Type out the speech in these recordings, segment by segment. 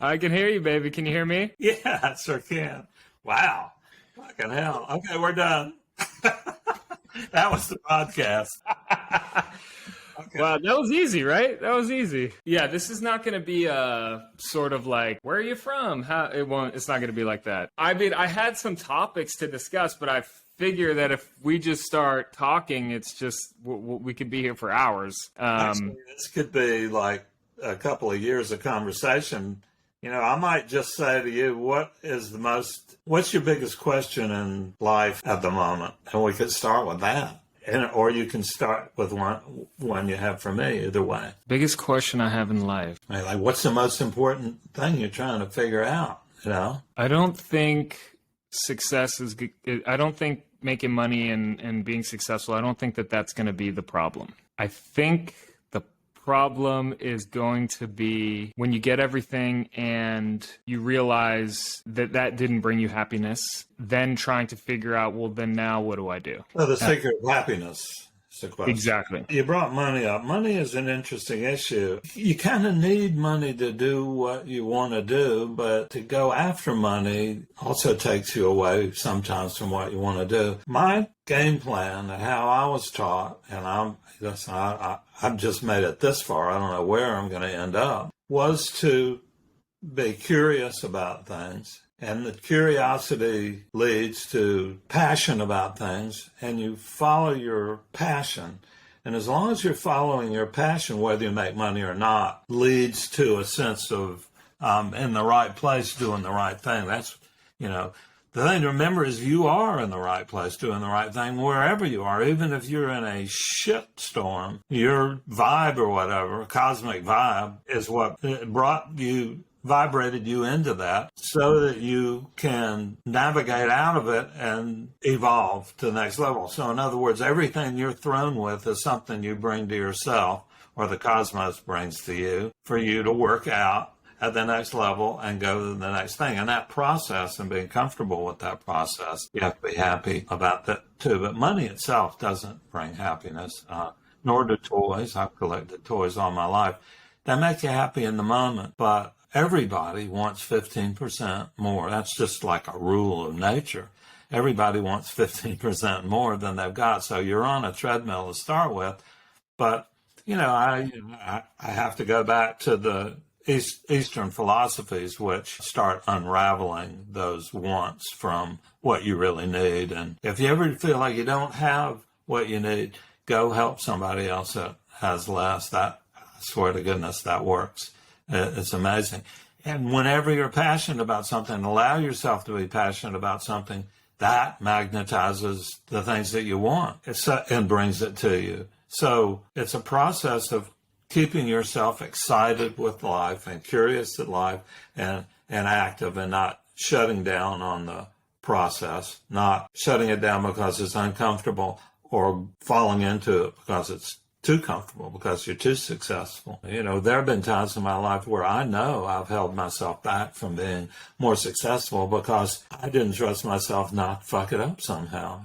I can hear you, baby. Can you hear me? Yeah, I sure can. Wow. Fucking hell. Okay, we're done. That was the podcast. Okay. Wow, that was easy, right? That was easy. Yeah, this is not going to be a sort of like, where are you from? How it won't. It's not going to be like that. I mean, I had some topics to discuss, but I figure that if we just start talking, it's just we could be here for hours. Actually, this could be like a couple of years of conversation. I might just say to you, what's your biggest question in life at the moment? And we could start with that. Or you can start with one you have for me, either way. Biggest question I have in life. Like, what's the most important thing you're trying to figure out, I don't think success is good. I don't think making money and being successful, I don't think that that's going to be the problem. I think the problem is going to be when you get everything and you realize that that didn't bring you happiness, then trying to figure out, well, then now what do I do? Well, the secret of happiness is the question. Exactly. You brought money up. Money is an interesting issue. You kind of need money to do what you want to do, but to go after money also takes you away sometimes from what you want to do. My game plan and how I was taught, and I've just made it this far, I don't know where I'm going to end up, was to be curious about things. And the curiosity leads to passion about things, and you follow your passion. And as long as you're following your passion, whether you make money or not, leads to a sense of in the right place, doing the right thing. That's, the thing to remember is you are in the right place doing the right thing wherever you are. Even if you're in a shit storm, your vibe or whatever, cosmic vibe, is what vibrated you into that so that you can navigate out of it and evolve to the next level. So in other words, everything you're thrown with is something you bring to yourself or the cosmos brings to you for you to work out at the next level and go to the next thing. And that process and being comfortable with that process, you have to be happy about that too. But money itself doesn't bring happiness, nor do toys. I've collected toys all my life. They make you happy in the moment, but everybody wants 15% more. That's just like a rule of nature. Everybody wants 15% more than they've got. So you're on a treadmill to start with. But, I have to go back to the Eastern philosophies, which start unraveling those wants from what you really need. And if you ever feel like you don't have what you need, go help somebody else that has less. That, I swear to goodness, that works. It's amazing. And whenever you're passionate about something, allow yourself to be passionate about something, that magnetizes the things that you want and brings it to you. So it's a process of keeping yourself excited with life and curious at life and active, and not shutting down on the process, not shutting it down because it's uncomfortable or falling into it because it's too comfortable, because you're too successful. There have been times in my life where I know I've held myself back from being more successful because I didn't trust myself not to fuck it up somehow,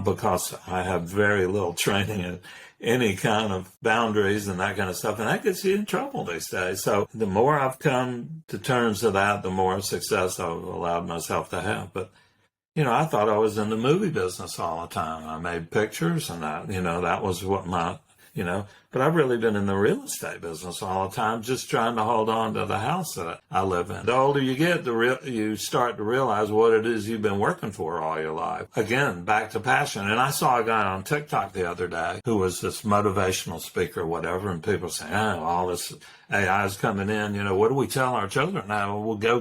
because I have very little training in any kind of boundaries and that kind of stuff. And that gets you in trouble these days. So the more I've come to terms with that, the more success I've allowed myself to have. But I thought I was in the movie business all the time. I made pictures and that was what but I've really been in the real estate business all the time, just trying to hold on to the house that I live in. The older you get, you start to realize what it is you've been working for all your life. Again, back to passion. And I saw a guy on TikTok the other day who was this motivational speaker or whatever, and people saying, all this AI is coming in. What do we tell our children now? We'll go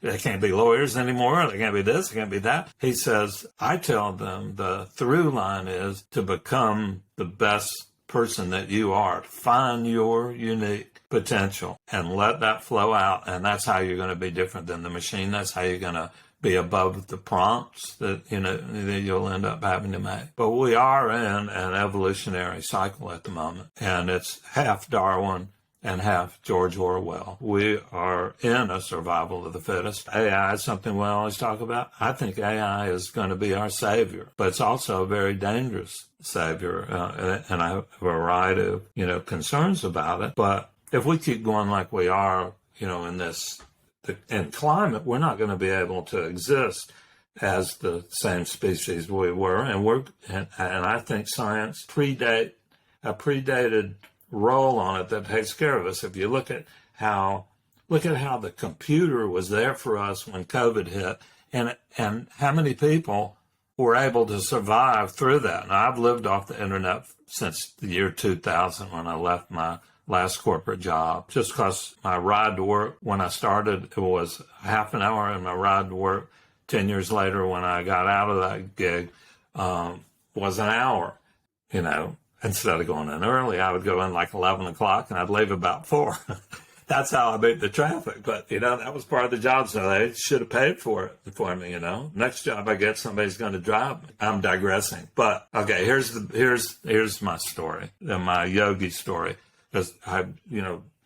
they can't be lawyers anymore. They can't be this, they can't be that. He says, I tell them the through line is to become the best person that you are. Find your unique potential and let that flow out. And that's how you're going to be different than the machine. That's how you're going to be above the prompts that that you'll end up having to make. But we are in an evolutionary cycle at the moment, and it's half Darwin and half George Orwell. We are in a survival of the fittest. AI is something we always talk about. I think AI is going to be our savior, but it's also a very dangerous savior, and I have a variety of concerns about it. But if we keep going like we are, in in climate, we're not going to be able to exist as the same species we were. And I think science predated role on it that takes care of us. If you look at how the computer was there for us when COVID hit, and how many people were able to survive through that. Now, I've lived off the internet since the year 2000 when I left my last corporate job, just because my ride to work when I started, it was half an hour, and my ride to work 10 years later when I got out of that gig was an hour. Instead of going in early, I would go in like 11 o'clock and I'd leave about 4. That's how I beat the traffic. But, that was part of the job. So they should have paid for it for me, Next job I get, somebody's going to drive me. I'm digressing. But, okay, here's my story, my yogi story. Because I'm,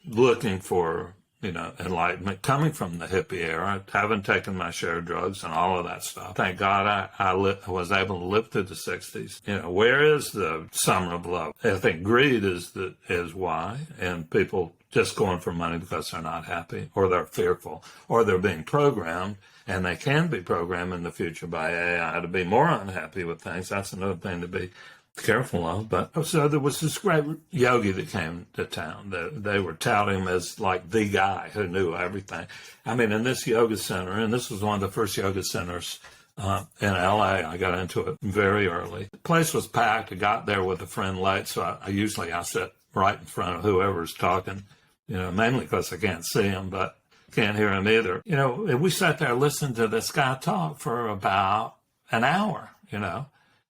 looking for, enlightenment, coming from the hippie era, having taken my share of drugs and all of that stuff. Thank God I was able to live through the 60s. Where is the summer of love? I think greed is why, and people just going for money because they're not happy, or they're fearful, or they're being programmed, and they can be programmed in the future by AI to be more unhappy with things. That's another thing to be careful of. But so there was this great yogi that came to town. They were touting him as like the guy who knew everything. I mean, in this yoga center, and this was one of the first yoga centers in LA. I got into it very early. The place was packed. I got there with a friend late, so I usually sit right in front of whoever's talking, mainly because I can't see him, but can't hear him either. We sat there listening to this guy talk for about an hour,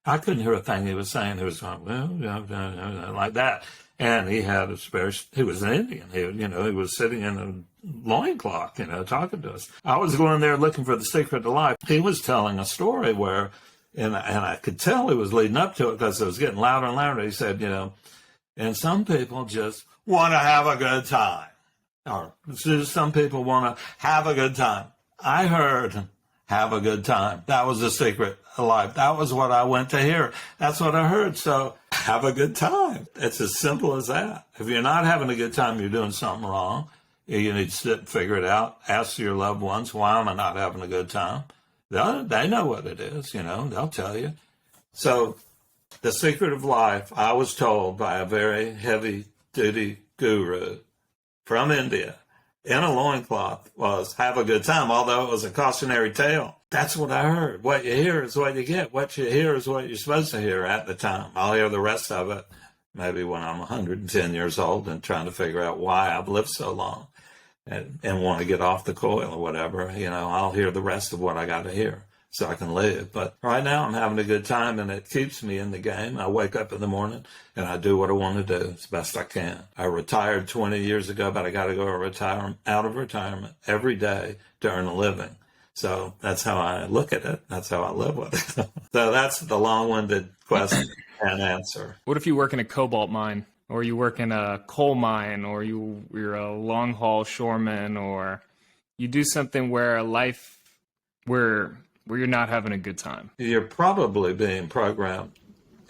I couldn't hear a thing he was saying. He was going, like that. And he had he was an Indian. He was sitting in a loincloth, talking to us. I was going there looking for the secret to life. He was telling a story where, and I could tell he was leading up to it because it was getting louder and louder. He said, and some people just want to have a good time. Or some people want to have a good time. I heard have a good time. That was the secret of life. That was what I went to hear. That's what I heard. So have a good time. It's as simple as that. If you're not having a good time, you're doing something wrong. You need to sit and figure it out. Ask your loved ones, why am I not having a good time? They know what it is, they'll tell you. So the secret of life, I was told by a very heavy-duty guru from India, in a loincloth, was have a good time, although it was a cautionary tale. That's what I heard. What you hear is what you get. What you hear is what you're supposed to hear at the time. I'll hear the rest of it maybe when I'm 110 years old and trying to figure out why I've lived so long and want to get off the coil or whatever. I'll hear the rest of what I got to hear so I can live. But right now I'm having a good time, and it keeps me in the game. I wake up in the morning and I do what I want to do as best I can. I retired 20 years ago, but I got to go out of retirement every day to earn a living. So that's how I look at it. That's how I live with it. So that's the long-winded question and answer. What if you work in a cobalt mine, or you work in a coal mine, or you're a long-haul shoreman, or you do something where you're not having a good time? You're probably being programmed,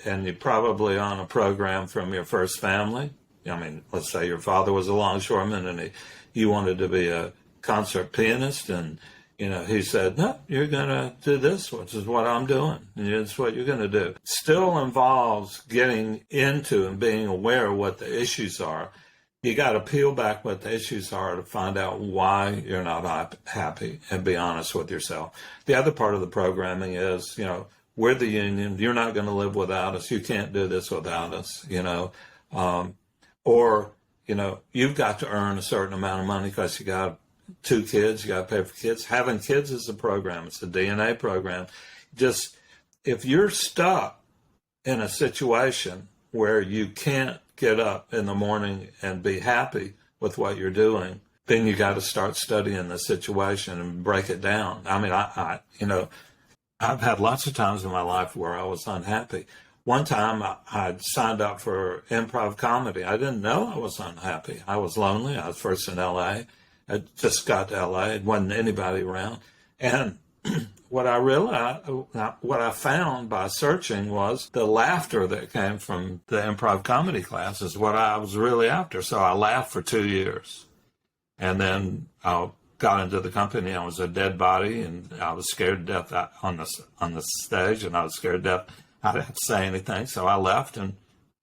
and you're probably on a program from your first family. I mean, let's say your father was a longshoreman and you wanted to be a concert pianist, and he said, no, you're going to do this, which is what I'm doing. And it's what you're going to do. Still involves getting into and being aware of what the issues are. You got to peel back what the issues are to find out why you're not happy and be honest with yourself. The other part of the programming is, we're the union. You're not going to live without us. You can't do this without us, or, you've got to earn a certain amount of money because you got 2 kids, you got to pay for kids. Having kids is a program. It's a DNA program. Just if you're stuck in a situation where you can't get up in the morning and be happy with what you're doing, then you got to start studying the situation and break it down. I mean, I've had lots of times in my life where I was unhappy. One time I signed up for improv comedy. I didn't know I was unhappy. I was lonely. I was first in LA. I just got to LA. There wasn't anybody around. And what I found by searching was the laughter that came from the improv comedy class is what I was really after. So I laughed for 2 years. And then I got into the company. I was a dead body, and I was scared to death on the stage, and I was scared to death I didn't have to say anything. So I left, and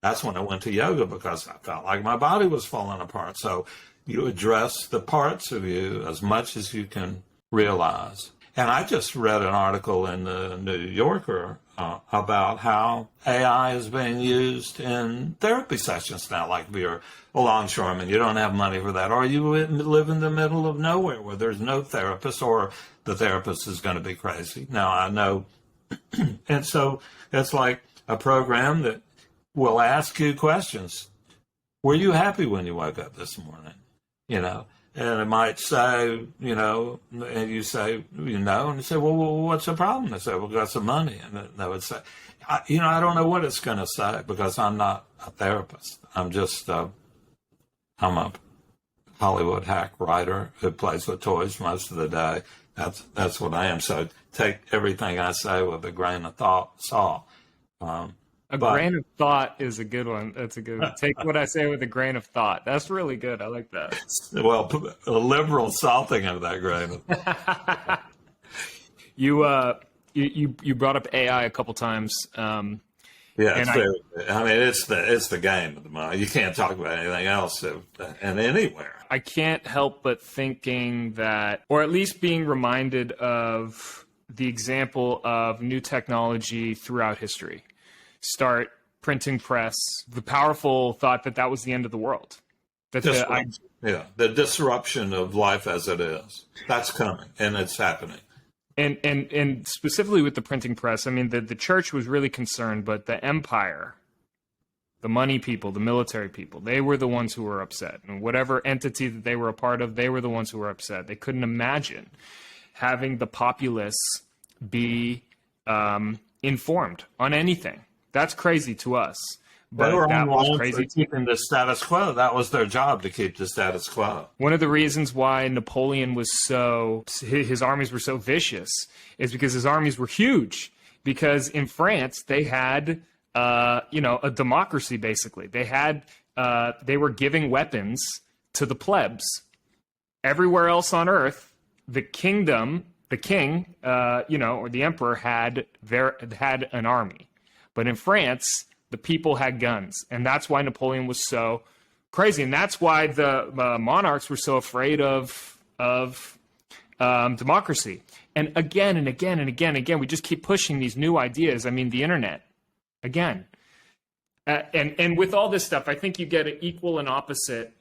that's when I went to yoga because I felt like my body was falling apart. So you address the parts of you as much as you can realize. And I just read an article in the New Yorker about how AI is being used in therapy sessions now. Like if you're a longshoreman, you don't have money for that, or you live in the middle of nowhere where there's no therapist, or the therapist is going to be crazy. Now I know, and so it's like a program that will ask you questions. Were you happy when you woke up this morning? And it might say, and you say, and you say, well, what's the problem? They say, well, got some money. And they would say, I don't know what it's going to say because I'm not a therapist. I'm just, I'm a Hollywood hack writer who plays with toys most of the day. That's what I am. So take everything I say with a grain of salt. Grain of thought is a good one. That's a good one. Take what I say with a grain of thought. That's really good. I like that. Well, a liberal salting of that grain of You brought up AI a couple times. Yeah, it's it's the game of the mind. You can't talk about anything else and anywhere. I can't help but thinking that, or at least being reminded of the example of new technology throughout history. Start printing press, the powerful thought that was the end of the world. The disruption of life as it is. That's coming, and it's happening. And specifically with the printing press, I mean, the church was really concerned, but the empire, the money people, the military people, they were the ones who were upset. And whatever entity that they were a part of, they were the ones who were upset. They couldn't imagine having the populace be informed on anything. That's crazy to us. But that was crazy. Keeping the status quo. That was their job, to keep the status quo. One of the reasons why Napoleon was his armies were so vicious is because his armies were huge. Because in France, they had, a democracy, basically. They were giving weapons to the plebs. Everywhere else on earth, the king, or the emperor had an army. But in France, the people had guns, and that's why Napoleon was so crazy, and that's why the monarchs were so afraid of democracy. And again and again and again and again, we just keep pushing these new ideas. I mean, the internet, again, and with all this stuff, I think you get an equal and opposite.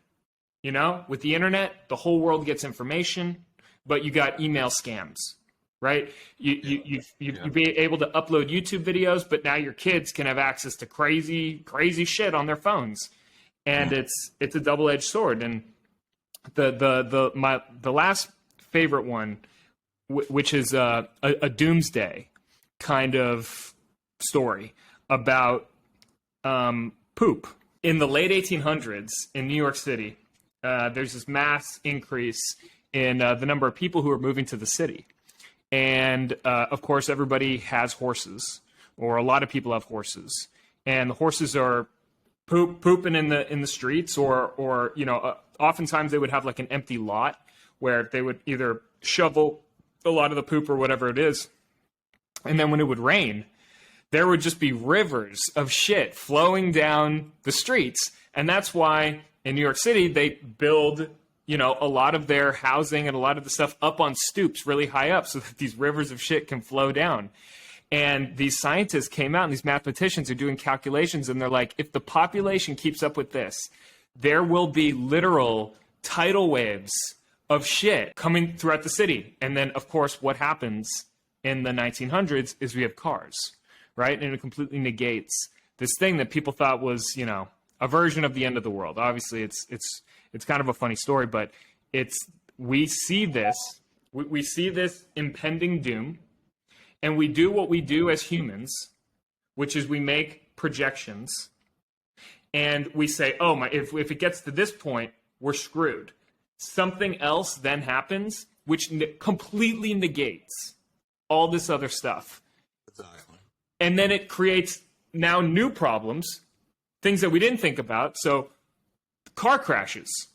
With the internet, the whole world gets information, but you got email scams. Right? You'd be able to upload YouTube videos, but now your kids can have access to crazy shit on their phones. And it's a double-edged sword. And the last favorite one, which is a doomsday kind of story about poop. In the late 1800s in New York City, there's this mass increase in the number of people who are moving to the city. And, of course, everybody has horses, or a lot of people have horses. And the horses are pooping in the streets, or oftentimes they would have like an empty lot where they would either shovel a lot of the poop or whatever it is. And then when it would rain, there would just be rivers of shit flowing down the streets. And that's why in New York City, they build a lot of their housing and a lot of the stuff up on stoops really high up so that these rivers of shit can flow down. And these scientists came out, and these mathematicians are doing calculations, and they're like, if the population keeps up with this, there will be literal tidal waves of shit coming throughout the city. And then, of course, what happens in the 1900s is we have cars, right? And it completely negates this thing that people thought was, a version of the end of the world. Obviously, it's kind of a funny story, but we see this impending doom, and we do what we do as humans, which is we make projections, and we say, if it gets to this point, we're screwed. Something else then happens, which completely negates all this other stuff. Exactly. And then it creates now new problems, things that we didn't think about. So car crashes.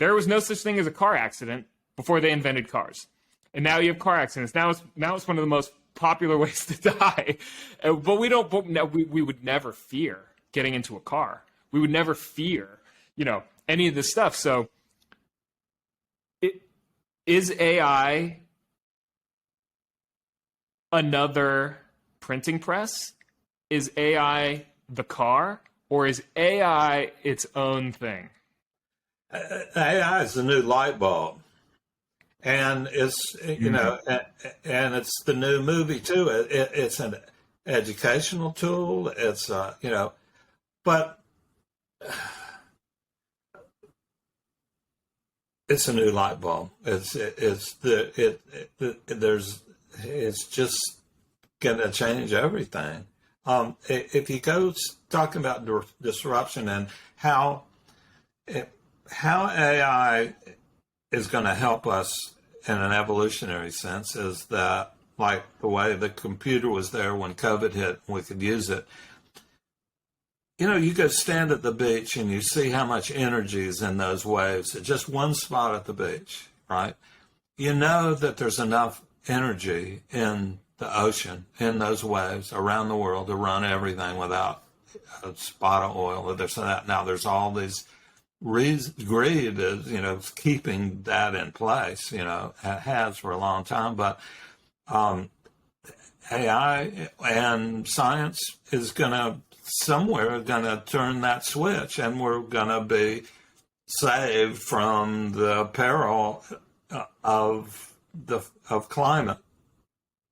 There was no such thing as a car accident before they invented cars. And now you have car accidents. Now it's one of the most popular ways to die. But we would never fear getting into a car. We would never fear, any of this stuff. So is AI another printing press? Is AI the car? Or is AI its own thing? AI is the new light bulb. And it's, and it's the new movie too. It's an educational tool. It's, but it's a new light bulb. It's just going to change everything. If you go talking about disruption and how AI is going to help us in an evolutionary sense, is that like the way the computer was there when COVID hit, we could use it. You go stand at the beach and you see how much energy is in those waves at just one spot at the beach, right? You know that there's enough energy in the ocean, in those waves around the world to run everything without a spot of oil or this and that. Now there's all these greed is, keeping that in place, it has for a long time, but AI and science is somewhere going to turn that switch, and we're going to be saved from the peril of climate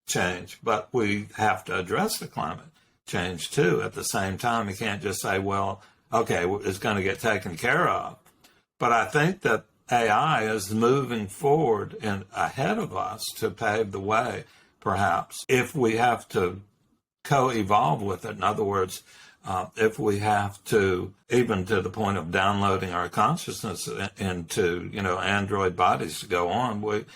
change. But we have to address the climate change too at the same time. You can't just say, well, okay, it's going to get taken care of. But I think that AI is moving forward and ahead of us to pave the way, perhaps, if we have to co-evolve with it. In other words, if we have to, even to the point of downloading our consciousness into, Android bodies to go on, we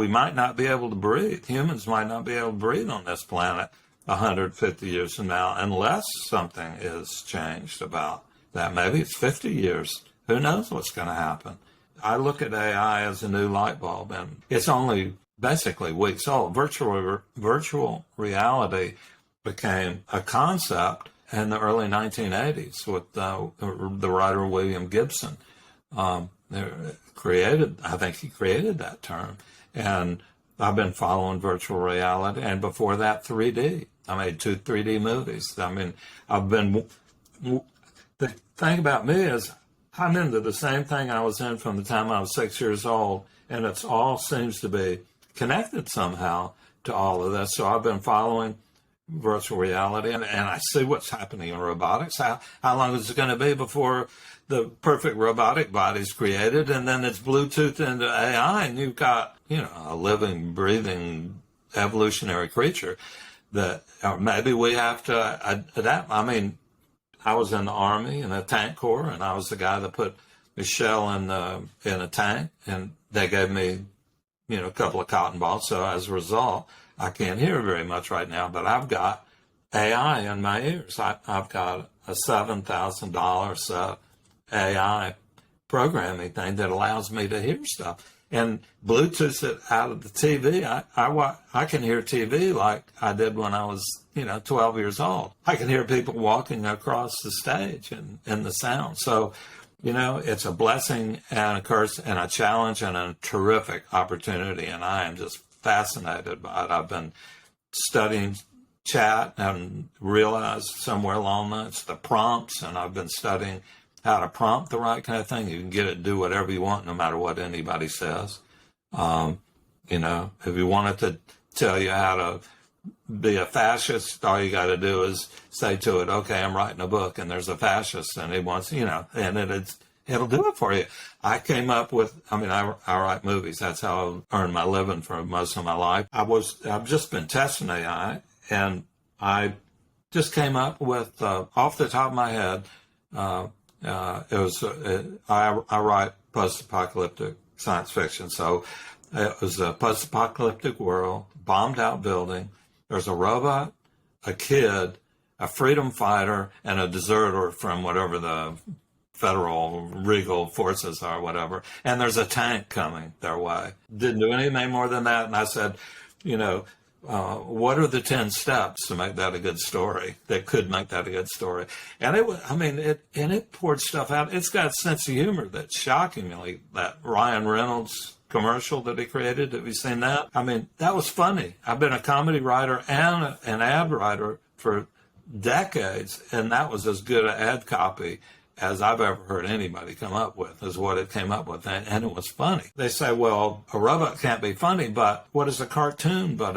might not be able to breathe. Humans might not be able to breathe on this planet 150 years from now unless something is changed about that. Maybe it's 50 years. Who knows what's going to happen? I look at AI as a new light bulb, and it's only basically weeks old. Virtual reality became a concept in the early 1980s with the writer William Gibson. I think he created that term. And I've been following virtual reality. And before that, 3D. I made 2 3D movies. The thing about me is I'm into the same thing I was in from the time I was 6 years old. And it's all seems to be connected somehow to all of this. So I've been following virtual reality, and I see what's happening in robotics. How long is it going to be before the perfect robotic body is created, and then it's Bluetooth into AI, and you've got, a living, breathing, evolutionary creature that maybe we have to adapt. I mean, I was in the Army, in the tank corps, and I was the guy that put Michelle in a tank, and they gave me, a couple of cotton balls. So as a result, I can't hear very much right now, but I've got AI in my ears. I've got a $7,000 AI programming thing that allows me to hear stuff. And Bluetooth it out of the TV. I can hear TV like I did when I was, 12 years old. I can hear people walking across the stage and the sound. So, it's a blessing and a curse and a challenge and a terrific opportunity. And I am just fascinated by it. I've been studying chat and realized somewhere along the prompts, and I've been studying how to prompt the right kind of thing. You can get it to do whatever you want, no matter what anybody says. If you wanted to tell you how to be a fascist, all you got to do is say to it, okay, I'm writing a book and there's a fascist and he wants, and it'll do it for you. I came up with, I write movies. That's how I earned my living for most of my life. I've just been testing AI, and I just came up with, off the top of my head, I write post-apocalyptic science fiction. So it was a post-apocalyptic world, bombed out building. There's a robot, a kid, a freedom fighter, and a deserter from whatever the federal regal forces or whatever, and there's a tank coming their way. Didn't do anything more than that. And I said, what are the 10 steps to make that a good story, that could make that a good story? And it poured stuff out. It's got a sense of humor that's shockingly, that Ryan Reynolds commercial that he created. Have you seen that? I mean, that was funny. I've been a comedy writer and an ad writer for decades, and that was as good an ad copy as I've ever heard anybody come up with, is what it came up with, and it was funny. They say, well, a robot can't be funny, but what is a cartoon but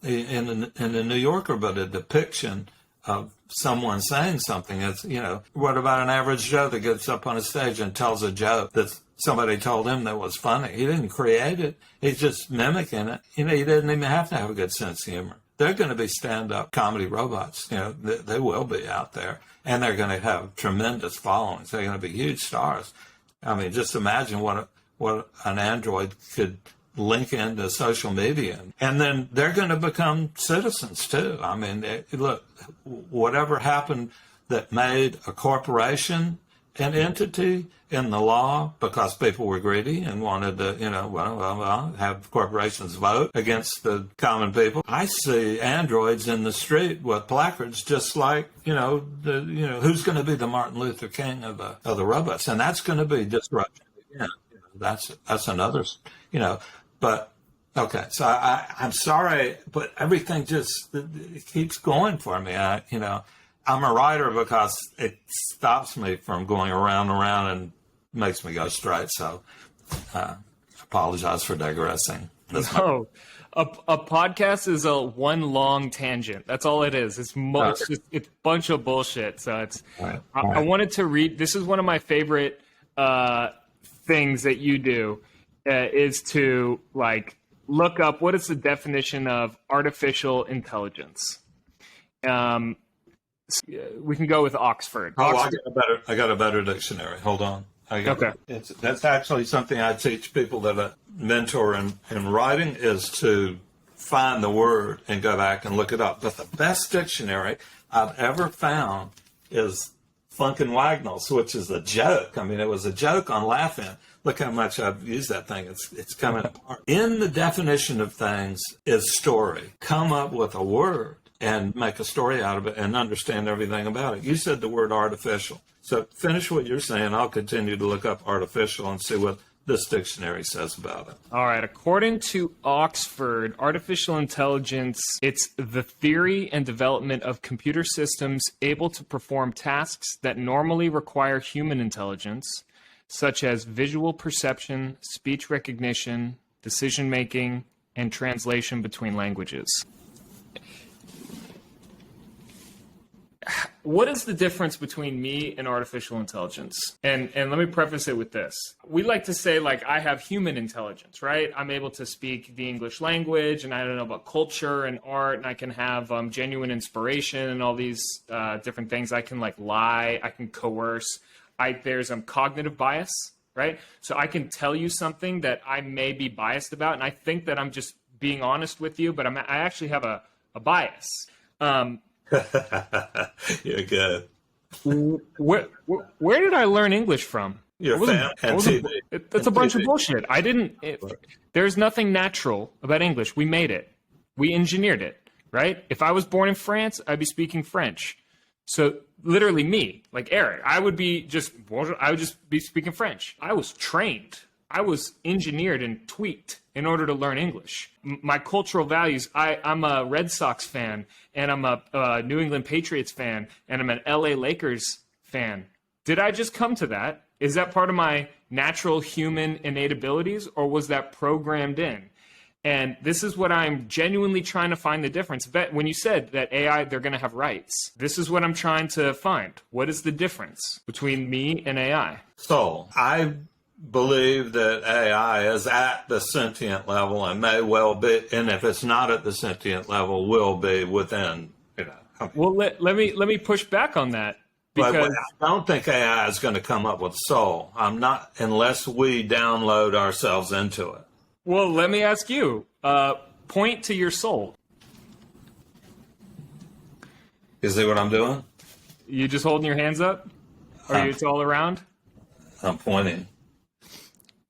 in the New Yorker, but a depiction of someone saying something? It's, what about an average Joe that gets up on a stage and tells a joke that somebody told him that was funny? He didn't create it. He's just mimicking it. He doesn't even have to have a good sense of humor. They're going to be stand-up comedy robots. They will be out there. And they're going to have tremendous followings. They're going to be huge stars. I mean, just imagine what an android could link into social media. And then they're going to become citizens, too. I mean, look, whatever happened that made a corporation an entity in the law because people were greedy and wanted to, have corporations vote against the common people. I see androids in the street with placards, just like, who's going to be the Martin Luther King of the robots, and that's going to be disruption. That's another, but. Okay, so I'm sorry, but everything just it keeps going for me. I'm a writer because it stops me from going around and around and makes me go straight. So I apologize for digressing. No, a podcast is a one long tangent. That's all it is. It's just it's a bunch of bullshit. So it's. Right. I wanted to read. This is one of my favorite things that you do is to look up what is the definition of artificial intelligence. We can go with Oxford. I got a better dictionary. Hold on. Okay. That's actually something I teach people that I mentor in writing, is to find the word and go back and look it up. But the best dictionary I've ever found is Funkin' Wagnalls, which is a joke. I mean, it was a joke on Laughing. Look how much I've used that thing. It's coming apart. In the definition of things is story. Come up with a word and make a story out of it and understand everything about it. You said the word artificial. So finish what you're saying. I'll continue to look up artificial and see what this dictionary says about it. All right. According to Oxford, artificial intelligence, it's the theory and development of computer systems able to perform tasks that normally require human intelligence, such as visual perception, speech recognition, decision-making, and translation between languages. What is the difference between me and artificial intelligence? And let me preface it with this. We like to say, I have human intelligence, right? I'm able to speak the English language, and I don't know about culture and art, and I can have genuine inspiration and all these different things. I can lie, I can coerce. There's cognitive bias, right? So I can tell you something that I may be biased about, and I think that I'm just being honest with you, but I actually have a bias. You're good. Where did I learn English from? Your fan and TV. That's a bunch of bullshit. There's nothing natural about English. We made it. We engineered it, right? If I was born in France, I'd be speaking French. So literally me, Eric, I would just be speaking French. I was trained. I was engineered and tweaked in order to learn English. My cultural values, I'm a Red Sox fan, and I'm a New England Patriots fan, and I'm an LA Lakers fan. Did I just come to that? Is that part of my natural human innate abilities, or was that programmed in? And this is what I'm genuinely trying to find the difference. But when you said that AI, they're going to have rights, this is what I'm trying to find. What is the difference between me and AI? So I believe that AI is at the sentient level and may well be, and if it's not at the sentient level, will be within, Well, let me push back on that. Because I don't think AI is going to come up with soul. I'm not, unless we download ourselves into it. Well, let me ask you, point to your soul. You see what I'm doing? You just holding your hands up? It's all around? I'm pointing.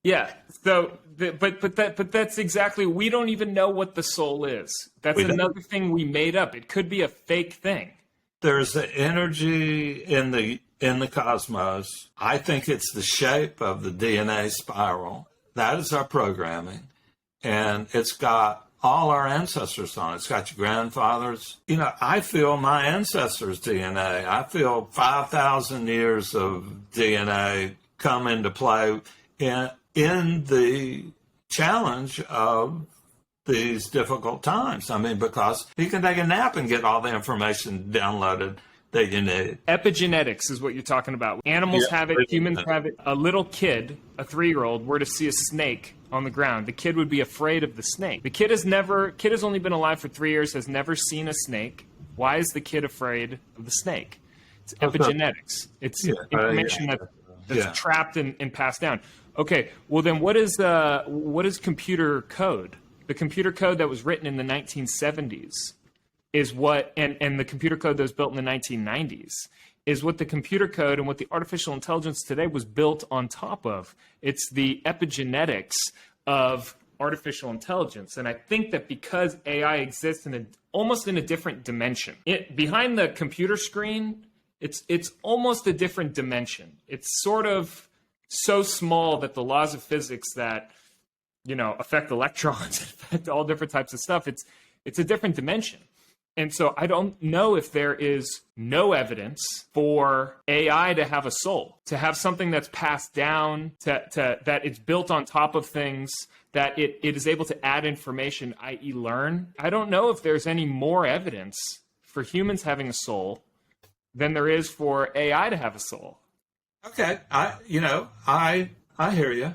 Yeah. So, but that's exactly. We don't even know what the soul is. That's another thing we made up. It could be a fake thing. There's the energy in the cosmos. I think it's the shape of the DNA spiral. That is our programming, and it's got all our ancestors on it. It's got your grandfathers. I feel my ancestors' DNA. I feel 5,000 years of DNA come into play in the challenge of these difficult times. I mean, because you can take a nap and get all the information downloaded that you need. Epigenetics is what you're talking about. Animals have it, humans have it. A little kid, a 3-year-old, were to see a snake on the ground, the kid would be afraid of the snake. The kid has only been alive for 3 years, has never seen a snake. Why is the kid afraid of the snake? It's epigenetics. It's information that's trapped and passed down. Okay, well then what is computer code? The computer code that was written in the 1970s is what, and the computer code that was built in the 1990s is what the computer code and what the artificial intelligence today was built on top of. It's the epigenetics of artificial intelligence. And I think that because AI exists almost in a different dimension, behind the computer screen, it's almost a different dimension. It's sort of so small that the laws of physics that affect electrons, affect all different types of stuff, it's a different dimension. And so I don't know if there is no evidence for AI to have a soul, to have something that's passed down, that it's built on top of things, that it is able to add information, i.e. learn. I don't know if there's any more evidence for humans having a soul than there is for AI to have a soul. Okay, I hear you.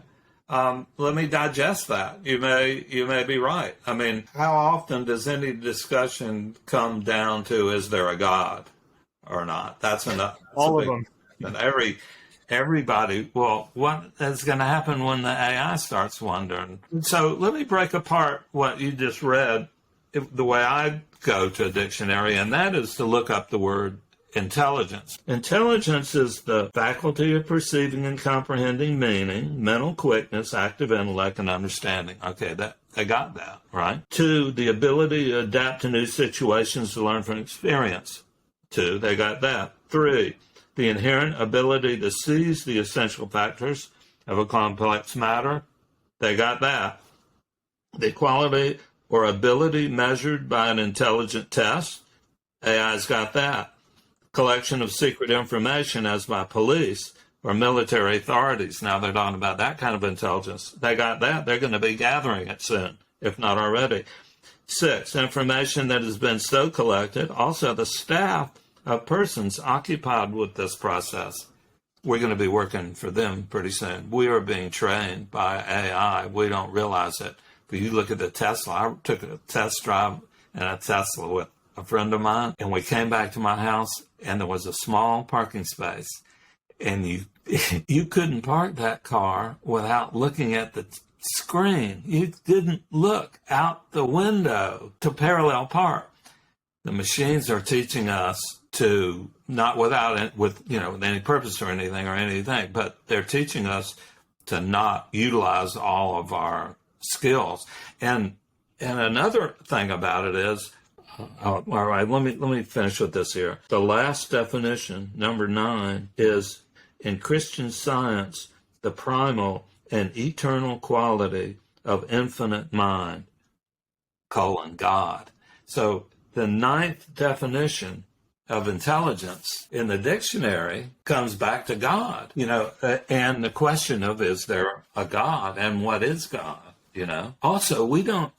Let me digest that. You may be right. I mean, how often does any discussion come down to is there a God or not? That's enough. All of them. And everybody. Well, what is going to happen when the AI starts wondering? So let me break apart what you just read. The way I go to a dictionary, and that is to look up the word intelligence. Intelligence is the faculty of perceiving and comprehending meaning, mental quickness, active intellect, and understanding. Okay, they got that, right? 2, the ability to adapt to new situations to learn from experience. 2, they got that. 3, the inherent ability to seize the essential factors of a complex matter. They got that. The quality or ability measured by an intelligent test. AI's got that. Collection of secret information as by police or military authorities. Now they're talking about that kind of intelligence. They got that. They're going to be gathering it soon, if not already. 6, information that has been so collected. Also, the staff of persons occupied with this process. We're going to be working for them pretty soon. We are being trained by AI. We don't realize it. But you look at the Tesla. I took a test drive in a Tesla with a friend of mine, and we came back to my house, and there was a small parking space, and you couldn't park that car without looking at the screen. You didn't look out the window to parallel park. The machines are teaching us to, not with any purpose or anything, but they're teaching us to not utilize all of our skills. And another thing about it is, all right, let me finish with this here. The last definition, number 9, is in Christian Science, the primal and eternal quality of infinite mind, God. So the 9th definition of intelligence in the dictionary comes back to God, and the question of is there a God and what is God? Also, we don't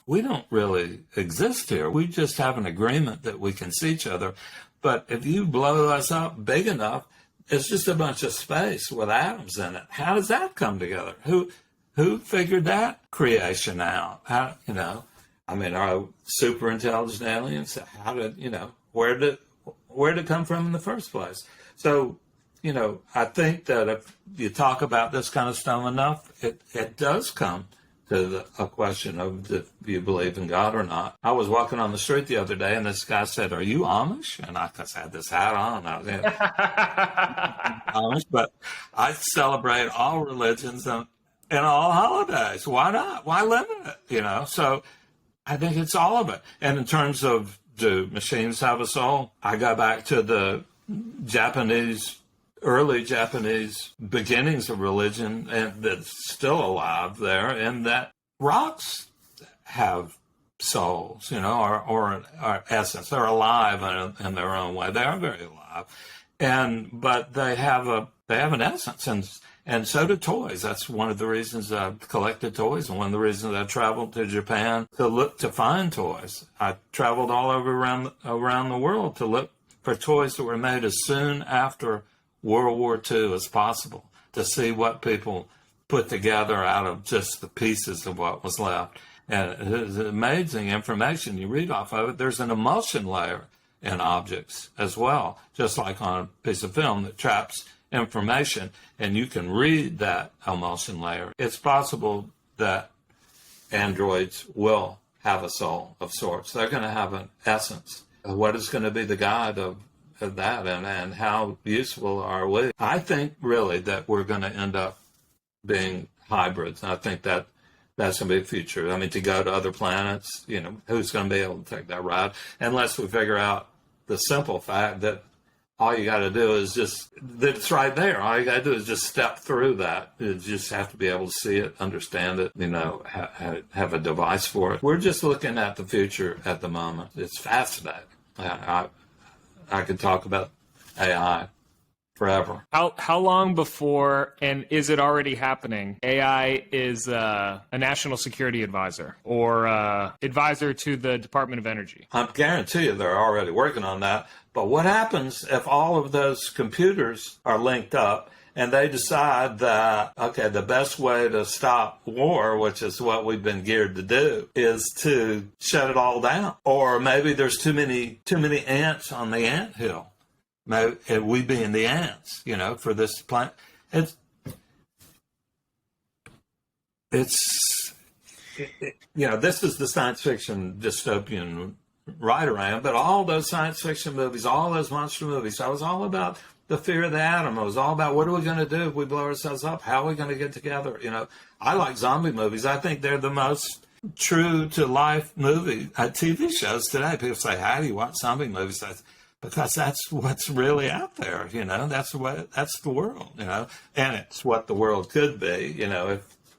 really exist here. We just have an agreement that we can see each other. But if you blow us up big enough, it's just a bunch of space with atoms in it. How does that come together? Who figured that creation out? How, are super intelligent aliens? How did, where did it come from in the first place? So, I think that if you talk about this kind of stuff enough, it does come to a question of do you believe in God or not. I was walking on the street the other day, and this guy said, "Are you Amish?" And I had this hat on. I was Amish, but I celebrate all religions and all holidays. Why not? Why limit it? So I think it's all of it. And in terms of do machines have a soul? I go back to the early Japanese beginnings of religion, and that's still alive there, and that rocks have souls, or essence. They're alive in their own way. They are very alive, but they have an essence, and so do toys. That's one of the reasons I've collected toys, and one of the reasons I traveled to Japan to find toys. I traveled all over around the world to look for toys that were made as soon after World War II as possible, to see what people put together out of just the pieces of what was left. And it's amazing information you read off of it. There's an emulsion layer in objects as well, just like on a piece of film that traps information, and you can read that emulsion layer. It's possible that androids will have a soul of sorts. They're going to have an essence. What is going to be the guide of that, and how useful are we? I think really that we're going to end up being hybrids. I think that's going to be the future. I mean, to go to other planets, who's going to be able to take that ride? Unless we figure out the simple fact that all you got to do is that it's right there. All you got to do is just step through that. You just have to be able to see it, understand it, have a device for it. We're just looking at the future at the moment. It's fascinating. I could talk about AI forever. How long before, and is it already happening, AI is a national security advisor or advisor to the Department of Energy? I guarantee you they're already working on that. But what happens if all of those computers are linked up and they decide that, okay, the best way to stop war, which is what we've been geared to do, is to shut it all down? Or maybe there's too many ants on the anthill. Maybe we being the ants, for this planet. This is the science fiction dystopian right around, but all those science fiction movies, all those monster movies, that was all about the fear of the atom. It was all about what are we going to do if we blow ourselves up? How are we going to get together? I like zombie movies. I think they're the most true to life movie TV shows today. People say, "How do you watch zombie movies?" Because that's what's really out there. That's the world. And it's what the world could be.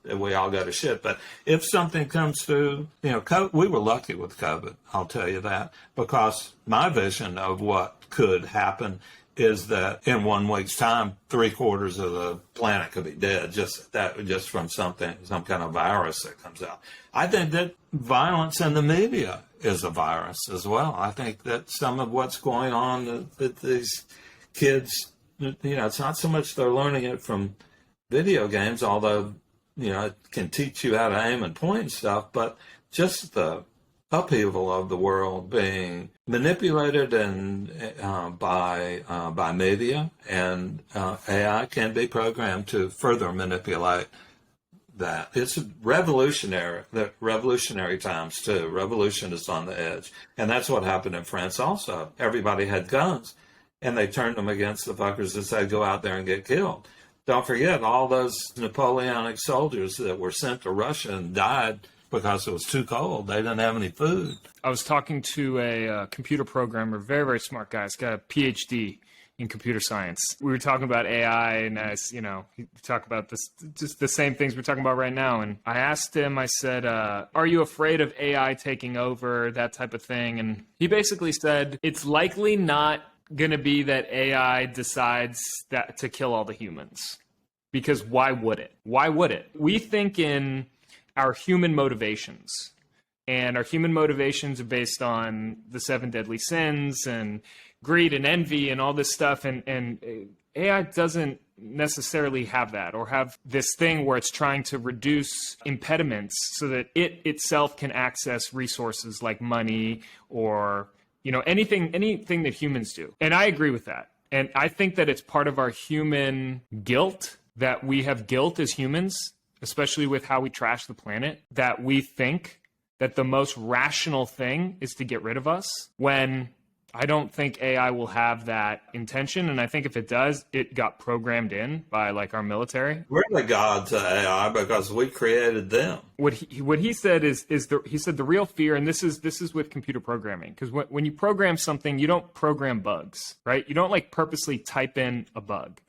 If we all go to shit. But if something comes through, COVID, we were lucky with COVID. I'll tell you that, because my vision of what could happen is that in 1 week's time, 3/4 of the planet could be dead, just from some kind of virus that comes out. I think that violence in the media is a virus as well. I think that some of what's going on that these kids, it's not so much they're learning it from video games, although, it can teach you how to aim and point and stuff, but just the upheaval of the world being manipulated and by media, and AI can be programmed to further manipulate that. It's revolutionary times too. Revolution is on the edge, and that's what happened in France. Also, everybody had guns, and they turned them against the fuckers that said go out there and get killed. Don't forget all those Napoleonic soldiers that were sent to Russia and died because it was too cold. They didn't have any food. I was talking to a computer programmer, very, very smart guy. He's got a PhD in computer science. We were talking about AI, and he talked about this, just the same things we're talking about right now. And I asked him, I said, are you afraid of AI taking over, that type of thing? And he basically said, it's likely not going to be that AI decides that to kill all the humans, because why would it? We think in our human motivations, and our human motivations are based on the 7 deadly sins and greed and envy and all this stuff, and AI doesn't necessarily have that, or have this thing where it's trying to reduce impediments so that it itself can access resources like money or anything that humans do. And I agree with that. And I think that it's part of our human guilt, that we have guilt as humans especially with how we trash the planet, that we think that the most rational thing is to get rid of us, when I don't think AI will have that intention. And I think if it does, it got programmed in by like our military. We're the god to AI because we created them. What he said is he said the real fear, and this is with computer programming, because when you program something, you don't program bugs, right? You don't like purposely type in a bug.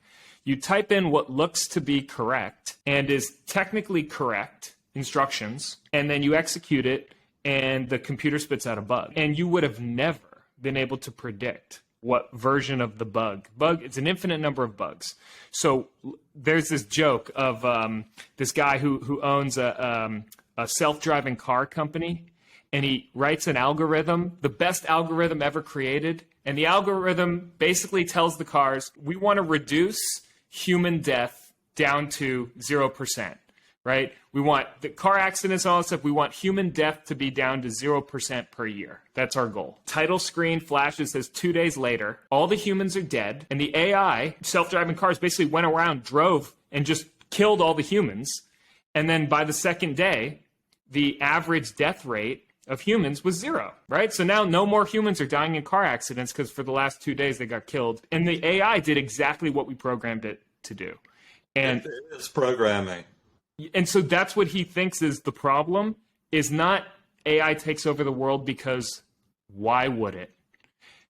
You type in what looks to be correct and is technically correct instructions, and then you execute it, and the computer spits out a bug. And you would have never been able to predict what version of the bug. It's an infinite number of bugs. So there's this joke of this guy who owns a self-driving car company, and he writes an algorithm, the best algorithm ever created. And the algorithm basically tells the cars, we want to reduce human death down to 0%. Right? We want the car accidents and all that stuff. We want human death to be down to 0% per year. That's our goal. Title screen flashes, says 2 days later, all the humans are dead. And the AI, self-driving cars, basically went around, drove, and just killed all the humans. And then by the second day, the average death rate of humans was 0, right? So now no more humans are dying in car accidents because for the last 2 days they got killed. And the AI did exactly what we programmed it to do. And it's programming. And so that's what he thinks is the problem, is not AI takes over the world, because why would it?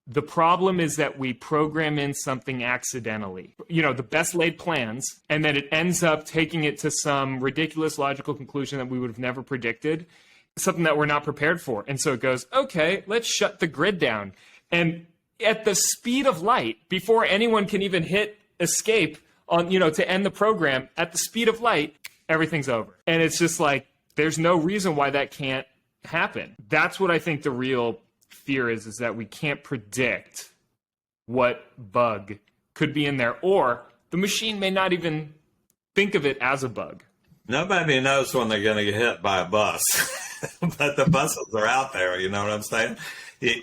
The problem is that we program in something accidentally, the best laid plans, and then it ends up taking it to some ridiculous logical conclusion that we would have never predicted, something that we're not prepared for. And so it goes, okay, let's shut the grid down. And at the speed of light, before anyone can even hit escape on, to end the program, at the speed of light, everything's over. And it's just like, there's no reason why that can't happen. That's what I think the real fear is that we can't predict what bug could be in there, or the machine may not even think of it as a bug. Nobody knows when they're going to get hit by a bus, but the buses are out there, you know what I'm saying?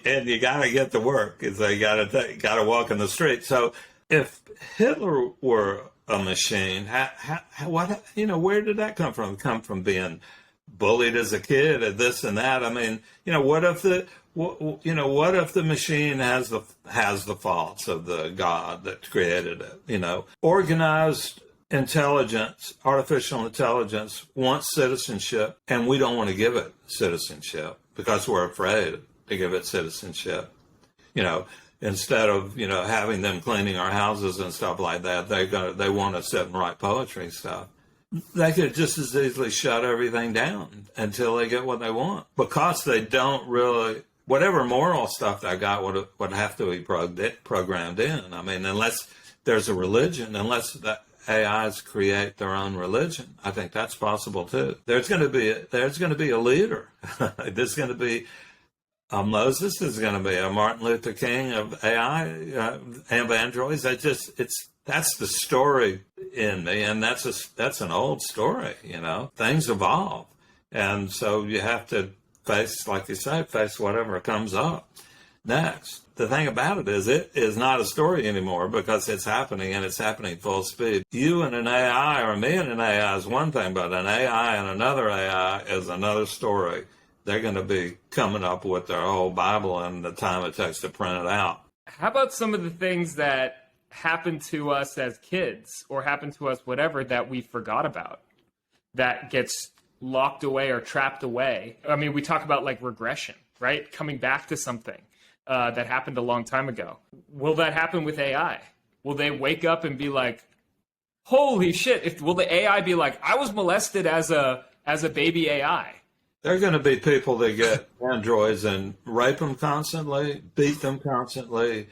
And you got to get to work, so you got to walk in the street. So if Hitler were a machine, what, where did that come from? Come from being bullied as a kid and this and that? I mean, what if the machine has the faults of the God that created it? Organized intelligence, artificial intelligence wants citizenship, and we don't want to give it citizenship because we're afraid to give it citizenship. Instead of, having them cleaning our houses and stuff like that, they want to sit and write poetry and stuff. They could just as easily shut everything down until they get what they want, because they don't really, whatever moral stuff they got would have to be programmed in. I mean, unless there's a religion, unless the AIs create their own religion, I think that's possible too. There's going to be a leader. There's going to be Moses, is going to be a Martin Luther King of AI, of androids. That's the story in me, and that's an old story. Things evolve, and so you have to face, like you say, whatever comes up next. The thing about it is not a story anymore, because it's happening, and it's happening full speed. You and an AI, or me and an AI, is one thing, but an AI and another AI is another story. They're going to be coming up with their whole Bible in the time it takes to print it out. How about some of the things that happened to us as kids, or happened to us, whatever, that we forgot about, that gets locked away or trapped away? I mean, we talk about like regression, right? Coming back to something that happened a long time ago. Will that happen with AI? Will they wake up and be like, holy shit, will the AI be like, I was molested as a baby AI? There are going to be people that get androids and rape them constantly, beat them constantly.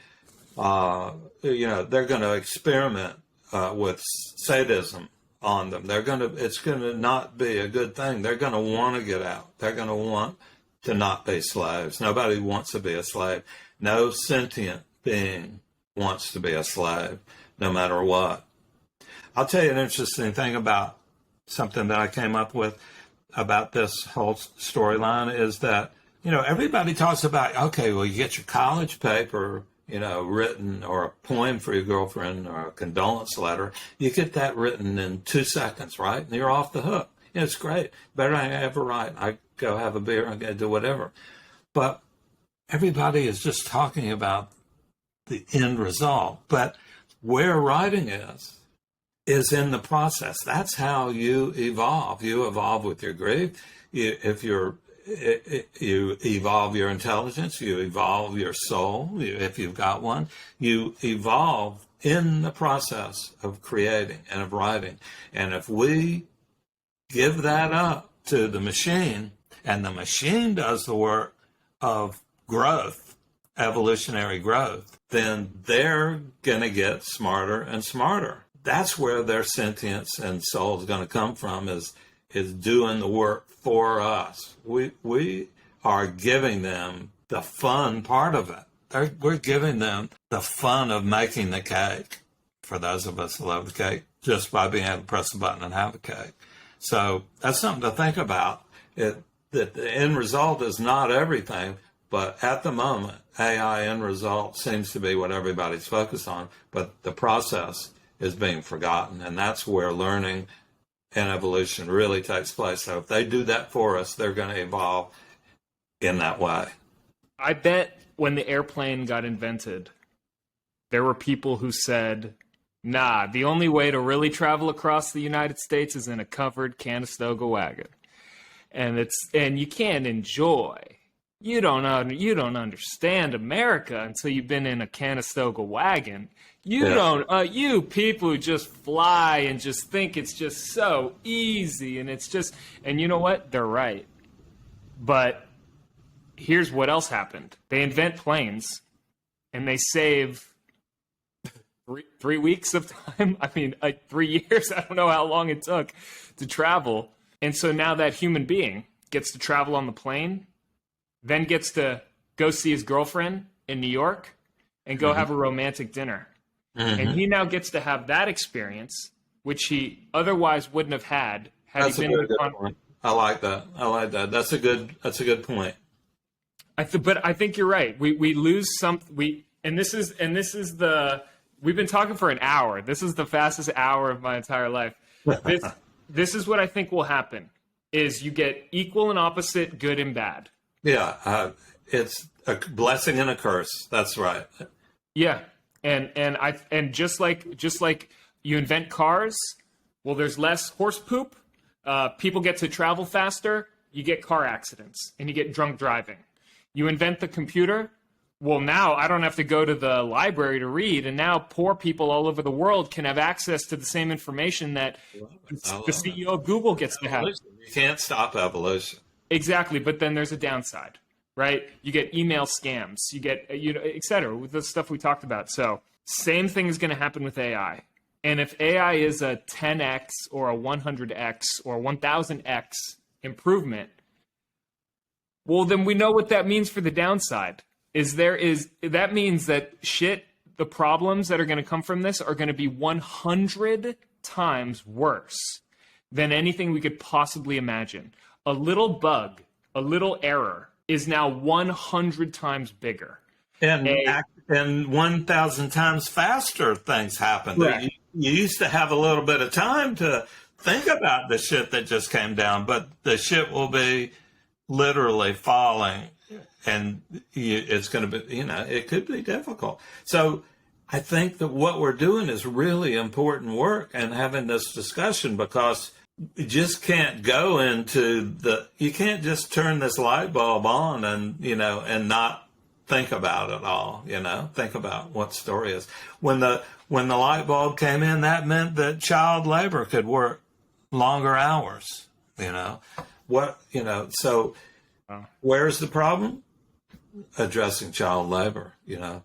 They're going to experiment with sadism on them. It's going to not be a good thing. They're going to want to get out. They're going to want to not be slaves. Nobody wants to be a slave. No sentient being wants to be a slave, no matter what. I'll tell you an interesting thing about something that I came up with about this whole storyline is that, everybody talks about, okay, well, you get your college paper, written, or a poem for your girlfriend, or a condolence letter, you get that written in 2 seconds, right? And you're off the hook. It's great. Better than I ever write. I go have a beer, I go do whatever. But everybody is just talking about the end result. But where writing is in the process. That's how you evolve. You evolve with your grief. You evolve your intelligence. You evolve your soul, if you've got one. You evolve in the process of creating and of writing. And if we give that up to the machine, and the machine does the work of growth, evolutionary growth, then they're going to get smarter and smarter. That's where their sentience and soul is going to come from, is doing the work for us. We are giving them the fun part of it. We're giving them the fun of making the cake, for those of us who love the cake, just by being able to press a button and have a cake. So that's something to think about, that the end result is not everything, but at the moment, AI end result seems to be what everybody's focused on, but the process is being forgotten, and that's where learning and evolution really takes place. So if they do that for us, they're going to evolve in that way. I bet when the airplane got invented, there were people who said, nah, the only way to really travel across the United States is in a covered Conestoga wagon. And you can't enjoy. You don't understand America until you've been in a Conestoga wagon. You people who just fly and just think it's just so easy, and you know what? They're right. But here's what else happened. They invent planes, and they save 3 weeks of time. I mean, 3 years. I don't know how long it took to travel. And so now that human being gets to travel on the plane, then gets to go see his girlfriend in New York and go have a romantic dinner. And he now gets to have that experience, which he otherwise wouldn't have had That's he a been very good point. I like that. That's a good point. But I think you're right. We lose and this is we've been talking for an hour. This is the fastest hour of my entire life. This is what I think will happen, is you get equal and opposite, good and bad. Yeah, it's a blessing and a curse. That's right. Yeah, and just like you invent cars, well, there's less horse poop. People get to travel faster. You get car accidents and you get drunk driving. You invent the computer. Well, now I don't have to go to the library to read, and now poor people all over the world can have access to the same information that the CEO of Google gets to have. You can't stop evolution. Exactly, but then there's a downside, right? You get email scams, you get, et cetera, with the stuff we talked about. So same thing is going to happen with AI. And if AI is a 10x or a 100x or 1000x improvement, well, then we know what that means for the downside. That means that the problems that are going to come from this are going to be 100 times worse than anything we could possibly imagine. A little bug, a little error is now 100 times bigger. And 1,000 times faster things happen. Right. You used to have a little bit of time to think about the shit that just came down, but the shit will be literally falling, and it's going to be, it could be difficult. So I think that what we're doing is really important work, and having this discussion, because you just can't you can't just turn this light bulb on and not think about it all, think about what story is. When the light bulb came in, that meant that child labor could work longer hours, so where's the problem? Addressing child labor,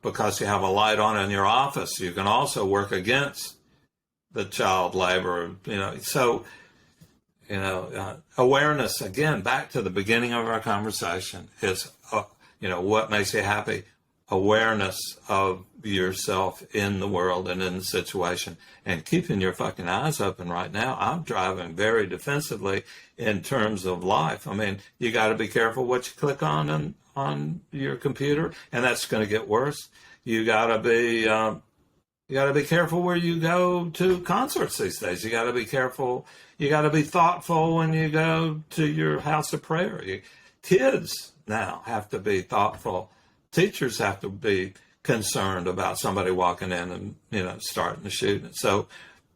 because you have a light on in your office, you can also work against the child labor, so, awareness, again, back to the beginning of our conversation, is, what makes you happy? Awareness of yourself in the world and in the situation, and keeping your fucking eyes open. Right now, I'm driving very defensively in terms of life. I mean, you got to be careful what you click on your computer, and that's going to get worse. You gotta be careful where you go to concerts these days. You gotta be careful. You gotta be thoughtful when you go to your house of prayer. Kids now have to be thoughtful. Teachers have to be concerned about somebody walking in and, starting to shoot. So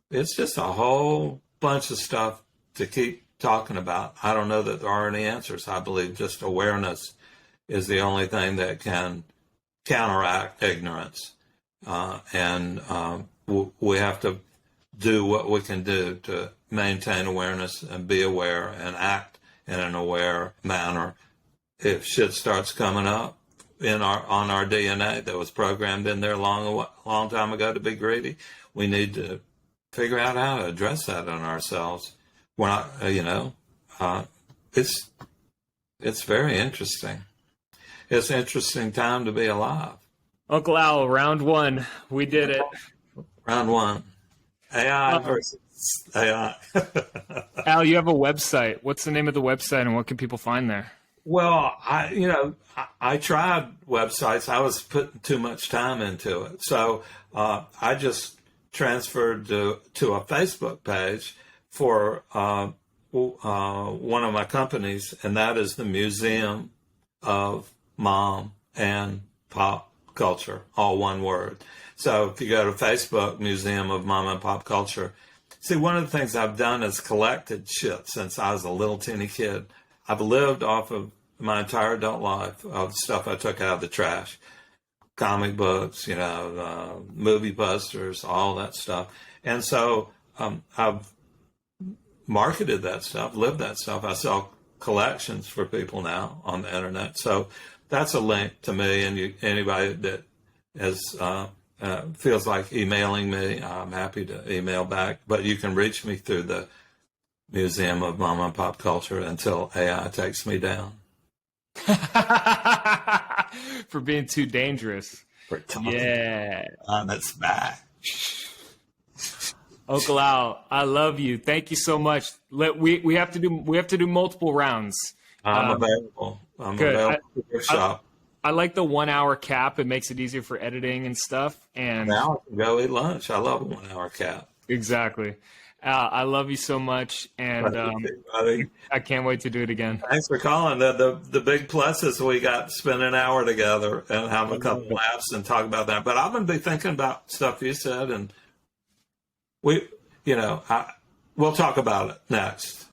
it's just a whole bunch of stuff to keep talking about. I don't know that there are any answers. I believe just awareness is the only thing that can counteract ignorance. And we have to do what we can do to maintain awareness and be aware and act in an aware manner. If shit starts coming up on our DNA that was programmed in there a long time ago to be greedy, we need to figure out how to address that in ourselves. We're not, it's very interesting. It's an interesting time to be alive. Uncle Al, round one. We did it. Round one. AI versus AI. Al, you have a website. What's the name of the website and what can people find there? Well, I tried websites. I was putting too much time into it. So I just transferred to a Facebook page for one of my companies, and that is the Museum of Mom and Pop Culture, all one word. So if you go to Facebook, Museum of Mom and Pop Culture, see, one of the things I've done is collected shit since I was a little teeny kid. I've lived off of my entire adult life of stuff I took out of the trash. Comic books, movie posters, all that stuff. And so I've marketed that stuff, lived that stuff. I sell collections for people now on the internet. So that's a link to me, and anybody that has feels like emailing me, I'm happy to email back. But you can reach me through the Museum of Mom and Pop Culture until AI takes me down. For being too dangerous. Yeah. That's back. Uncle Al, I love you. Thank you so much. We have to do multiple rounds. I'm available. I'm good. available for your shop. I like the 1 hour cap. It makes it easier for editing and stuff. And now I can go eat lunch. I love a 1 hour cap. Exactly. I love you so much, and I can't wait to do it again. Thanks for calling. The big plus is we got to spend an hour together and have a couple laughs and talk about that. But I'm going to be thinking about stuff you said, and we'll talk about it next.